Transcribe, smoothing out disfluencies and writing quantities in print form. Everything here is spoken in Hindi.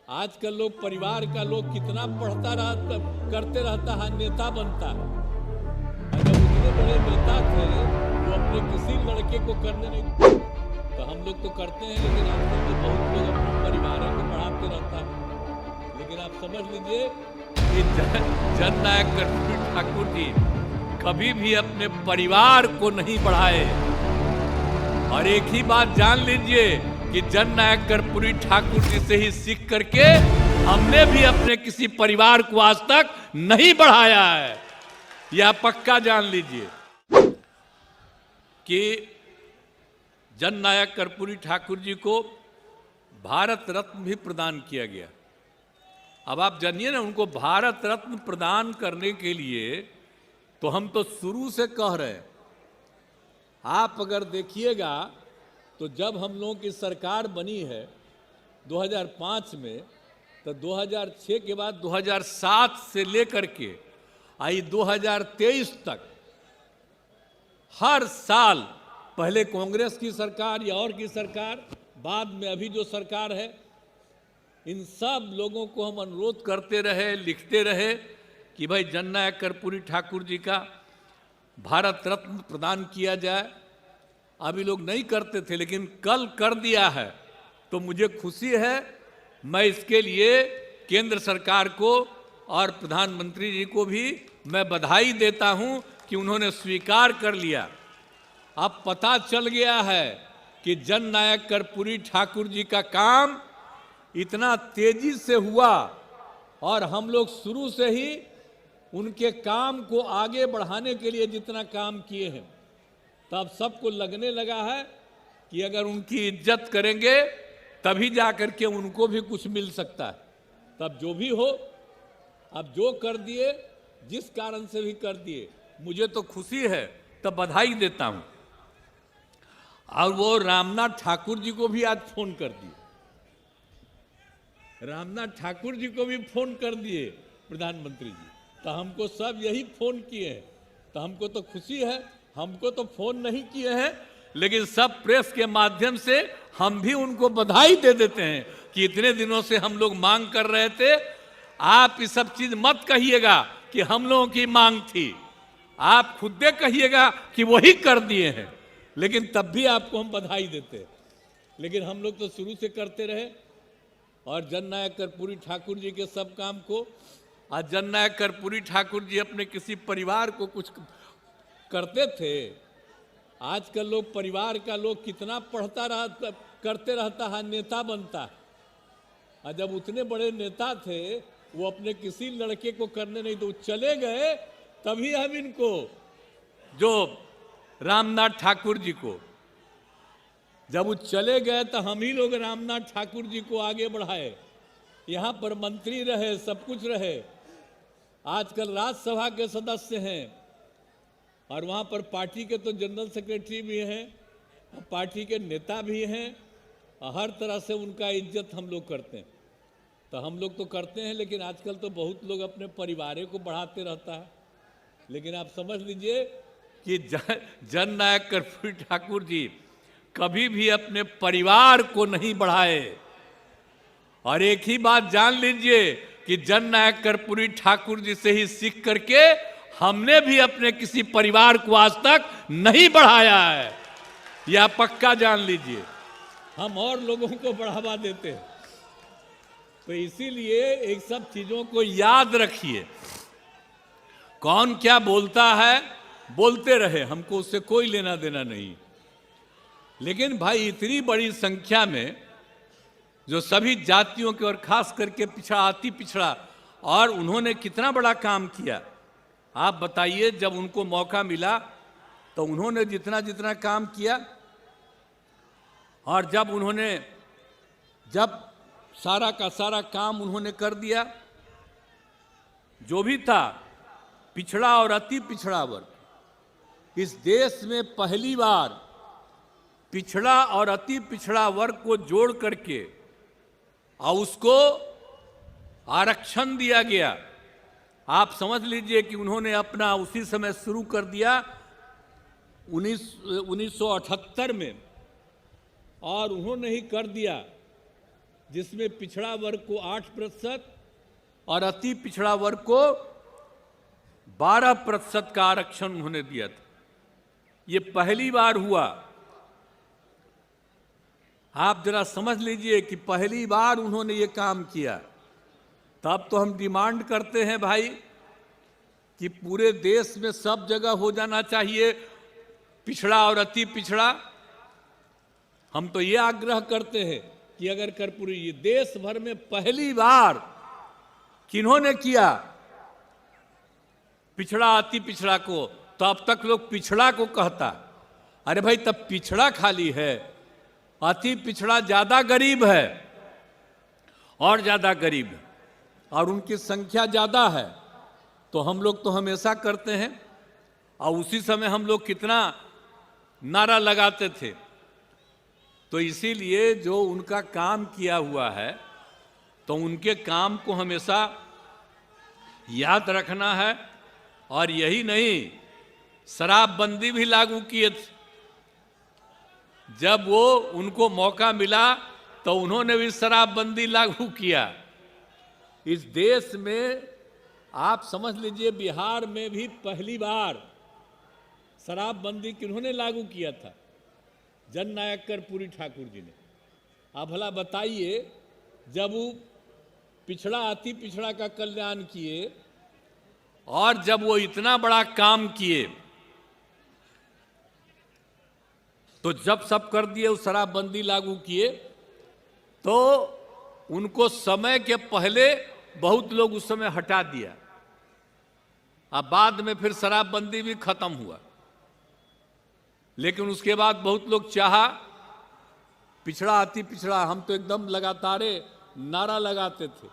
आजकल लोग परिवार का लोग कितना पढ़ता रहता करते रहता है, नेता बनता है। और जब इतने बड़े नेता थे वो अपने किसी लड़के को करने नहीं, तो हम लोग तो करते हैं, लेकिन आजकल तो बहुत लोग अपने परिवार को बढ़ाते रहता है। लेकिन आप समझ लीजिए कि जननायक कर्पूरी ठाकुर जी कभी भी अपने परिवार को नहीं बढ़ाए। और एक ही बात जान लीजिए कि जननायक कर्पूरी ठाकुर जी से ही सीख करके हमने भी अपने किसी परिवार को आज तक नहीं बढ़ाया है। यह पक्का जान लीजिए कि जननायक कर्पूरी ठाकुर जी को भारत रत्न भी प्रदान किया गया। अब आप जानिए ना, उनको भारत रत्न प्रदान करने के लिए तो हम तो शुरू से कह रहे हैं। आप अगर देखिएगा तो जब हम लोगों की सरकार बनी है 2005 में, तो 2006 के बाद 2007 से लेकर के आई 2023 तक हर साल, पहले कांग्रेस की सरकार या और की सरकार, बाद में अभी जो सरकार है, इन सब लोगों को हम अनुरोध करते रहे, लिखते रहे कि भाई जननायक कर्पूरी ठाकुर जी का भारत रत्न प्रदान किया जाए। अभी लोग नहीं करते थे, लेकिन कल कर दिया है, तो मुझे खुशी है। मैं इसके लिए केंद्र सरकार को और प्रधानमंत्री जी को भी मैं बधाई देता हूं कि उन्होंने स्वीकार कर लिया। अब पता चल गया है कि जननायक कर्पूरी ठाकुर जी का काम इतना तेजी से हुआ, और हम लोग शुरू से ही उनके काम को आगे बढ़ाने के लिए जितना काम किए हैं, तब सबको लगने लगा है कि अगर उनकी इज्जत करेंगे तभी जाकर के उनको भी कुछ मिल सकता है। तब जो भी हो, अब जो कर दिए, जिस कारण से भी कर दिए, मुझे तो खुशी है, तब बधाई देता हूं। और वो रामनाथ ठाकुर जी को भी आज फोन कर दिए, रामनाथ ठाकुर जी को भी फोन कर दिए प्रधानमंत्री जी। तो हमको सब यही फोन किए हैं, तो हमको तो खुशी है। हमको तो फोन नहीं किए हैं, लेकिन सब प्रेस के माध्यम से हम भी उनको बधाई दे देते हैं कि इतने दिनों से हम लोग मांग कर रहे थे। आप ये सब चीज मत कहिएगा कि हम लोगों की मांग थी, आप खुद कहिएगा कि वही कर दिए हैं, लेकिन तब भी आपको हम बधाई देते हैं। लेकिन हम लोग तो शुरू से करते रहे, और जननायक कर्पूरी ठाकुर जी के सब काम को, आज जननायक कर्पूरी ठाकुर जी अपने किसी परिवार को कुछ करते थे। आजकल लोग परिवार का लोग कितना पढ़ता करते रहता है, नेता बनता है। और जब उतने बड़े नेता थे वो अपने किसी लड़के को करने नहीं, तो चले गए, तभी हम इनको, जो रामनाथ ठाकुर जी को, जब वो चले गए तो हम ही लोग रामनाथ ठाकुर जी को आगे बढ़ाए। यहाँ पर मंत्री रहे, सब कुछ रहे, आजकल राज्यसभा के सदस्य हैं, और वहाँ पर पार्टी के तो जनरल सेक्रेटरी भी हैं, पार्टी के नेता भी हैं, और हर तरह से उनका इज्जत हम लोग करते हैं। तो हम लोग तो करते हैं, लेकिन आजकल तो बहुत लोग अपने परिवार को बढ़ाते रहता है। लेकिन आप समझ लीजिए कि जननायक कर्पूरी ठाकुर जी कभी भी अपने परिवार को नहीं बढ़ाए। और एक ही बात जान लीजिए कि जननायक कर्पूरी ठाकुर जी से ही सीख करके हमने भी अपने किसी परिवार को आज तक नहीं बढ़ाया है। यह पक्का जान लीजिए, हम और लोगों को बढ़ावा देते हैं। तो इसीलिए एक सब चीजों को याद रखिए। कौन क्या बोलता है, बोलते रहे, हमको उससे कोई लेना देना नहीं। लेकिन भाई इतनी बड़ी संख्या में जो सभी जातियों के, और खास करके पिछड़ा, अति पिछड़ा, और उन्होंने कितना बड़ा काम किया। आप बताइए, जब उनको मौका मिला तो उन्होंने जितना जितना काम किया, और जब सारा का सारा काम उन्होंने कर दिया, जो भी था पिछड़ा और अति पिछड़ा वर्ग, इस देश में पहली बार पिछड़ा और अति पिछड़ा वर्ग को जोड़ करके और उसको आरक्षण दिया गया। आप समझ लीजिए कि उन्होंने अपना उसी समय शुरू कर दिया 1978 में, और उन्होंने ही कर दिया जिसमें पिछड़ा वर्ग को 8% और अति पिछड़ा वर्ग को 12% का आरक्षण उन्होंने दिया था। ये पहली बार हुआ। आप जरा समझ लीजिए कि पहली बार उन्होंने ये काम किया। तब तो हम डिमांड करते हैं भाई कि पूरे देश में सब जगह हो जाना चाहिए पिछड़ा और अति पिछड़ा। हम तो ये आग्रह करते हैं कि अगर कर्पूरी ये देश भर में पहली बार किन्होंने किया पिछड़ा अति पिछड़ा को, तो अब तक लोग पिछड़ा को कहता। अरे भाई तब पिछड़ा खाली है, अति पिछड़ा ज्यादा गरीब है और ज्यादा गरीब है और उनकी संख्या ज्यादा है। तो हम लोग तो हमेशा करते हैं और उसी समय हम लोग कितना नारा लगाते थे। तो इसीलिए जो उनका काम किया हुआ है तो उनके काम को हमेशा याद रखना है। और यही नहीं, शराबबंदी भी लागू किए थे। जब वो उनको मौका मिला तो उन्होंने भी शराबबंदी लागू किया। इस देश में आप समझ लीजिए बिहार में भी पहली बार शराबबंदी किन्होंने लागू किया था? जननायक कर्पूरी ठाकुर जी ने। आप भला बताइए, जब वो पिछड़ा अति पिछड़ा का कल्याण किए और जब वो इतना बड़ा काम किए तो जब सब कर दिए, उस शराबबंदी लागू किए तो उनको समय के पहले बहुत लोग उस समय हटा दिया। अब बाद में फिर शराबबंदी भी खत्म हुआ, लेकिन उसके बाद बहुत लोग चाहा पिछड़ा अति पिछड़ा। हम तो एकदम लगातार नारा लगाते थे